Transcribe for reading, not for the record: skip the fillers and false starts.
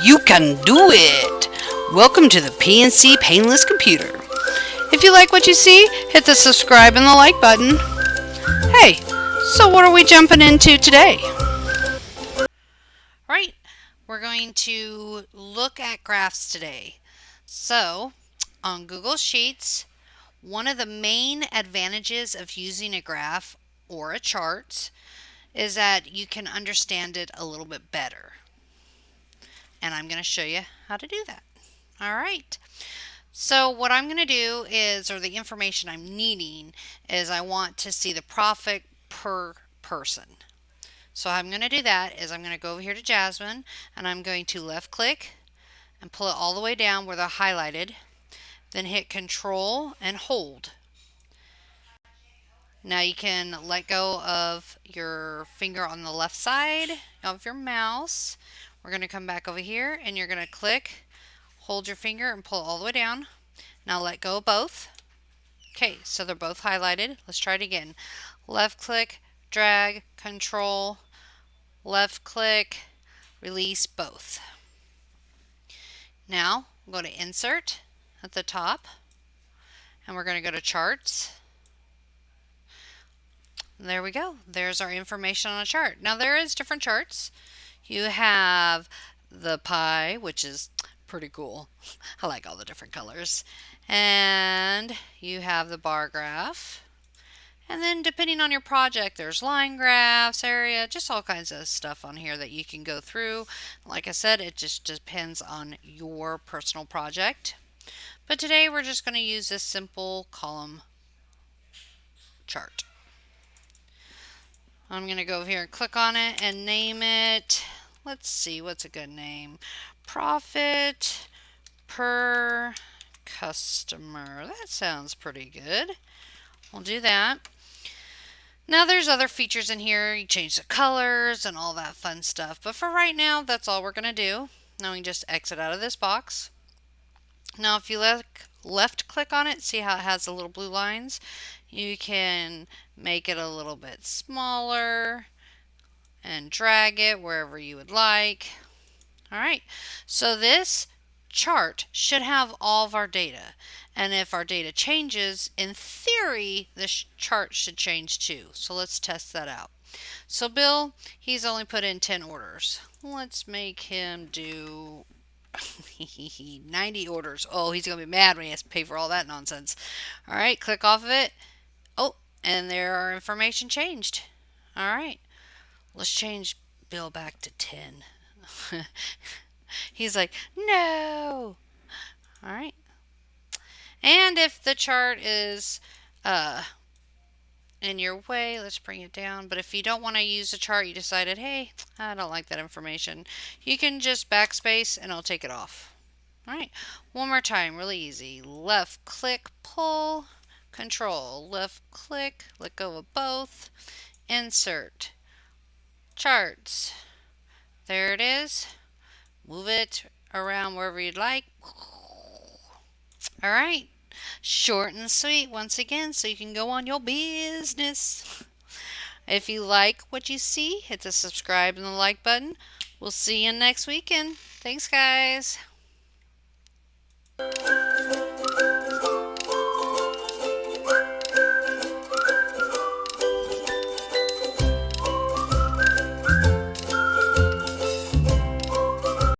You can do it! Welcome to the PNC Painless Computer. If you like what you see, hit the subscribe and the like button. Hey, so what are we jumping into today? Right, we're going to look at graphs today. So, on Google Sheets, one of the main advantages of using a graph or a chart is that you can understand it a little bit better. And I'm going to show you how to do that. All right. So what I'm going to do is, or the information I'm needing is I want to see the profit per person. So how I'm going to do that is I'm going to go over here to Jasmine and I'm going to left click and pull it all the way down where they're highlighted. Then hit Control and hold. Now you can let go of your finger on the left side of your mouse. We're going to come back over here and you're going to click, hold your finger and pull it all the way down. Now let go of both. Okay, so they're both highlighted. Let's try it again. Left click, drag, control, left click, release both. Now go to Insert at the top and we're going to go to Charts. There we go. There's our information on a chart. Now there is different charts. You have the pie, which is pretty cool. I like all the different colors. And you have the bar graph. And then depending on your project, there's line graphs, area, just all kinds of stuff on here that you can go through. Like I said, it just depends on your personal project. But today we're just going to use this simple column chart. I'm going to go over here and click on it and name it. Let's see, what's a good name? Profit per customer. That sounds pretty good. We'll do that. Now there's other features in here. You change the colors and all that fun stuff. But for right now, that's all we're going to do. Now we can just exit out of this box. Now if you left click on it, see how it has the little blue lines? You can make it a little bit smaller and drag it wherever you would like. All right, so this chart should have all of our data. And if our data changes, in theory, this chart should change too. So let's test that out. So Bill, he's only put in 10 orders. Let's make him do 90 orders. Oh, he's going to be mad when he has to pay for all that nonsense. All right, click off of it. Oh, and there our information changed. All right, let's change Bill back to 10. He's like, no. All right. And if the chart is in your way, let's bring it down. But if you don't want to use the chart, you decided, hey, I don't like that information, you can just backspace and it'll take it off. All right. One more time, really easy. Left click, pull, control, left click, let go of both, insert, charts. There it is. Move it around wherever you'd like. All right. Short and sweet once again, so you can go on your business. If you like what you see, hit the subscribe and the like button. We'll see you next weekend. Thanks, guys.